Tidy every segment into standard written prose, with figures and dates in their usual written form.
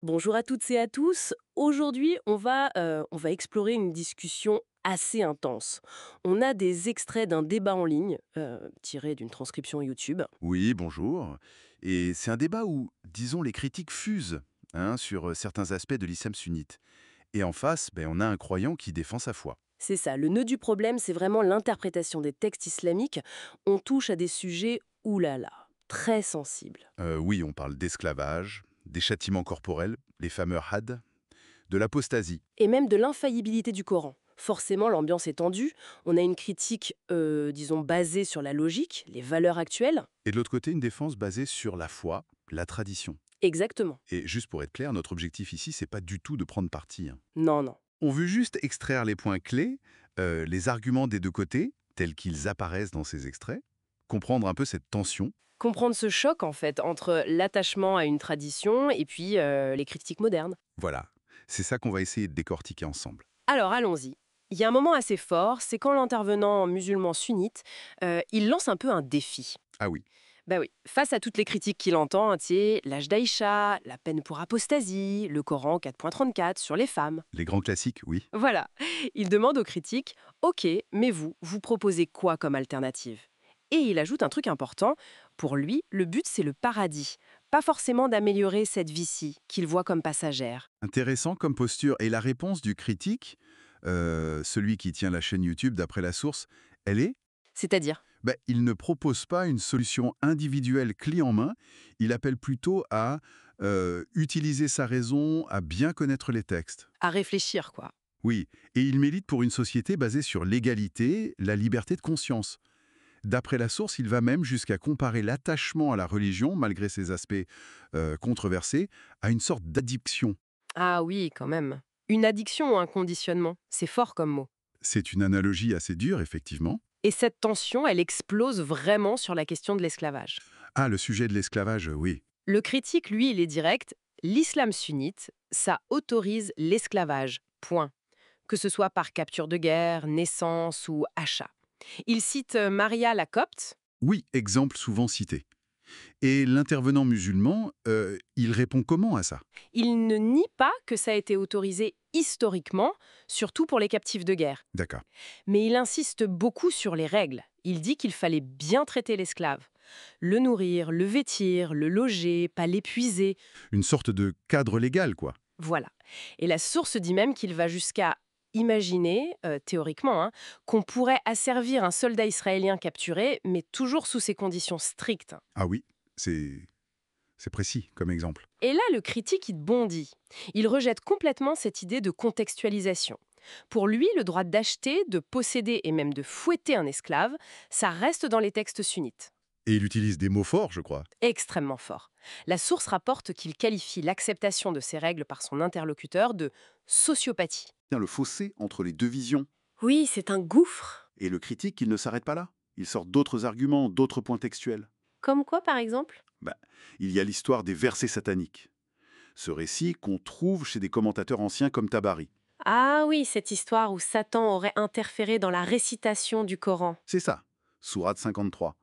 Bonjour à toutes et à tous. Aujourd'hui, on va explorer une discussion assez intense. On a des extraits d'un débat en ligne, tiré d'une transcription YouTube. Oui, bonjour. Et c'est un débat où, disons, les critiques fusent sur certains aspects de l'islam sunnite. Et en face, on a un croyant qui défend sa foi. C'est ça, le nœud du problème, c'est vraiment l'interprétation des textes islamiques. On touche à des sujets, oulala, très sensibles. Oui, on parle d'esclavage, des châtiments corporels, les fameux had, de l'apostasie. Et même de l'infaillibilité du Coran. Forcément, l'ambiance est tendue. On a une critique, disons, basée sur la logique, les valeurs actuelles. Et de l'autre côté, une défense basée sur la foi, la tradition. Exactement. Et juste pour être clair, notre objectif ici, c'est pas du tout de prendre parti. Non, non. On veut juste extraire les points clés, les arguments des deux côtés, tels qu'ils apparaissent dans ces extraits, comprendre un peu cette tension. Comprendre ce choc, en fait, entre l'attachement à une tradition et puis les critiques modernes. Voilà, c'est ça qu'on va essayer de décortiquer ensemble. Alors, allons-y. Il y a un moment assez fort, c'est quand l'intervenant musulman sunnite, il lance un peu un défi. Ah oui, Bah oui, face à toutes les critiques qu'il entend, tu sais, l'âge d'Aïcha, la peine pour apostasie, le Coran 4.34 sur les femmes. les grands classiques, oui. Voilà, il demande aux critiques, ok, mais vous proposez quoi comme alternative? Et il ajoute un truc important, pour lui, le but c'est le paradis, pas forcément d'améliorer cette vie-ci, qu'il voit comme passagère. Intéressant comme posture. Et la réponse du critique, celui qui tient la chaîne YouTube d'après la source, elle est C'est-à-dire il ne propose pas une solution individuelle clé en main, il appelle plutôt à utiliser sa raison, à bien connaître les textes. à réfléchir, quoi. Oui, et il milite pour une société basée sur l'égalité, la liberté de conscience. D'après la source, il va même jusqu'à comparer l'attachement à la religion, malgré ses aspects controversés, à une sorte d'addiction. Ah oui, quand même. Une addiction ou un conditionnement, c'est fort comme mot. C'est une analogie assez dure, effectivement. Et cette tension, elle explose vraiment sur la question de l'esclavage. Ah, le sujet de l'esclavage, oui. Le critique, lui, il est direct. L'islam sunnite, ça autorise l'esclavage. Point. Que ce soit par capture de guerre, naissance ou achat. Il cite Maria la Copte. Oui, exemple souvent cité. Et l'intervenant musulman, il répond comment à ça? Il ne nie pas que ça a été autorisé historiquement, surtout pour les captifs de guerre. D'accord. Mais il insiste beaucoup sur les règles. Il dit qu'il fallait bien traiter l'esclave. Le nourrir, le vêtir, le loger, pas l'épuiser. Une sorte de cadre légal, quoi. Voilà. Et la source dit même qu'il va jusqu'à imaginer, théoriquement, qu'on pourrait asservir un soldat israélien capturé, mais toujours sous ces conditions strictes. Ah oui, c'est précis comme exemple. Et là, le critique, il bondit. Il rejette complètement cette idée de contextualisation. Pour lui, le droit d'acheter, de posséder et même de fouetter un esclave, ça reste dans les textes sunnites. Et il utilise des mots forts, je crois. Extrêmement fort. La source rapporte qu'il qualifie l'acceptation de ces règles par son interlocuteur de sociopathie. Le fossé entre les deux visions. Oui, c'est un gouffre. Et le critique, il ne s'arrête pas là. Il sort d'autres arguments, d'autres points textuels. Comme quoi, par exemple? Bah, il y a l'histoire des versets sataniques. Ce récit qu'on trouve chez des commentateurs anciens comme Tabari. Ah oui, cette histoire où Satan aurait interféré dans la récitation du Coran. C'est ça, Sourate 53.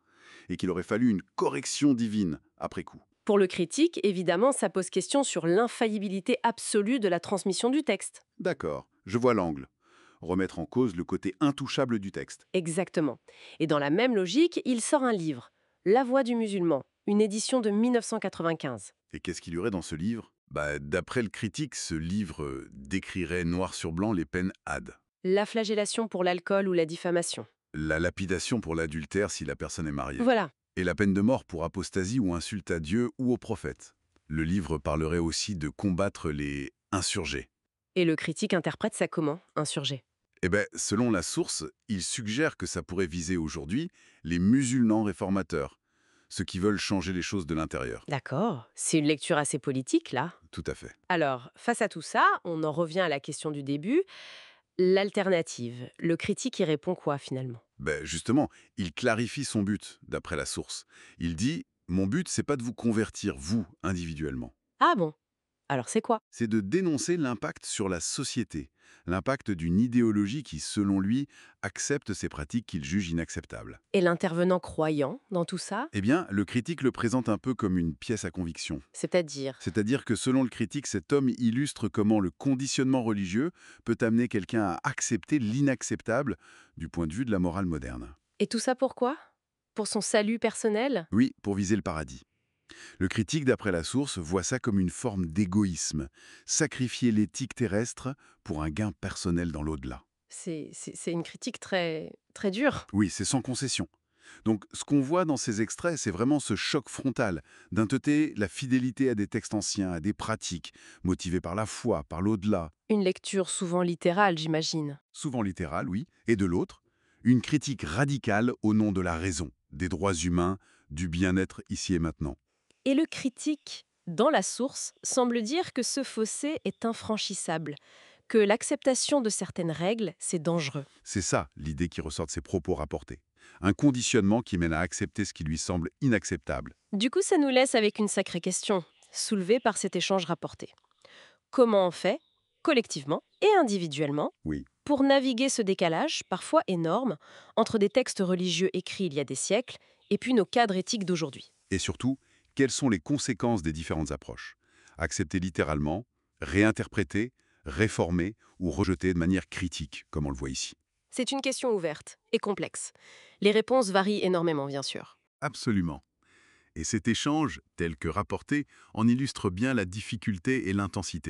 Et qu'il aurait fallu une correction divine après coup. Pour le critique, évidemment, ça pose question sur l'infaillibilité absolue de la transmission du texte. D'accord, je vois l'angle. Remettre en cause le côté intouchable du texte. Exactement. Et dans la même logique, il sort un livre, La Voix du musulman, une édition de 1995. Et qu'est-ce qu'il y aurait dans ce livre? D'après le critique, ce livre décrirait noir sur blanc les peines had. La flagellation pour l'alcool ou la diffamation. La lapidation pour l'adultère si la personne est mariée. Voilà. Et la peine de mort pour apostasie ou insulte à Dieu ou au prophète. Le livre parlerait aussi de combattre les insurgés. Et le critique interprète ça comment, insurgé? Selon la source, il suggère que ça pourrait viser aujourd'hui les musulmans réformateurs, ceux qui veulent changer les choses de l'intérieur. D'accord, c'est une lecture assez politique, là. Tout à fait. Alors, face à tout ça, on en revient à la question du début. L'alternative, le critique y répond quoi, finalement? Justement, il clarifie son but, d'après la source. Il dit « Mon but, c'est pas de vous convertir, vous, individuellement. Ah bon? Alors c'est quoi? C'est de dénoncer l'impact sur la société, l'impact d'une idéologie qui, selon lui, accepte ces pratiques qu'il juge inacceptables. Et l'intervenant croyant dans tout ça, Eh bien, le critique le présente un peu comme une pièce à conviction. c'est-à-dire. C'est-à-dire que selon le critique, cet homme illustre comment le conditionnement religieux peut amener quelqu'un à accepter l'inacceptable du point de vue de la morale moderne. Et tout ça pourquoi? Pour son salut personnel? Oui, pour viser le paradis. Le critique, d'après la source, voit ça comme une forme d'égoïsme, sacrifier l'éthique terrestre pour un gain personnel dans l'au-delà. C'est une critique très, très dure. Oui, c'est sans concession. Donc, ce qu'on voit dans ces extraits, c'est vraiment ce choc frontal. D'un côté, la fidélité à des textes anciens, à des pratiques, motivées par la foi, par l'au-delà, Une lecture souvent littérale, j'imagine. souvent littérale, oui, et de l'autre, une critique radicale au nom de la raison, des droits humains, du bien-être ici et maintenant. Et le critique, dans la source, semble dire que ce fossé est infranchissable, que l'acceptation de certaines règles, c'est dangereux. C'est ça l'idée qui ressort de ses propos rapportés. Un conditionnement qui mène à accepter ce qui lui semble inacceptable. Du coup, ça nous laisse avec une sacrée question, soulevée par cet échange rapporté. Comment on fait, collectivement et individuellement, Oui. pour naviguer ce décalage, parfois énorme, entre des textes religieux écrits il y a des siècles et puis nos cadres éthiques d'aujourd'hui? Et surtout, quelles sont les conséquences des différentes approches? Accepter littéralement, réinterpréter, réformer ou rejeter de manière critique, comme on le voit ici. C'est une question ouverte et complexe. Les réponses varient énormément, bien sûr. Absolument. Et cet échange, tel que rapporté, en illustre bien la difficulté et l'intensité.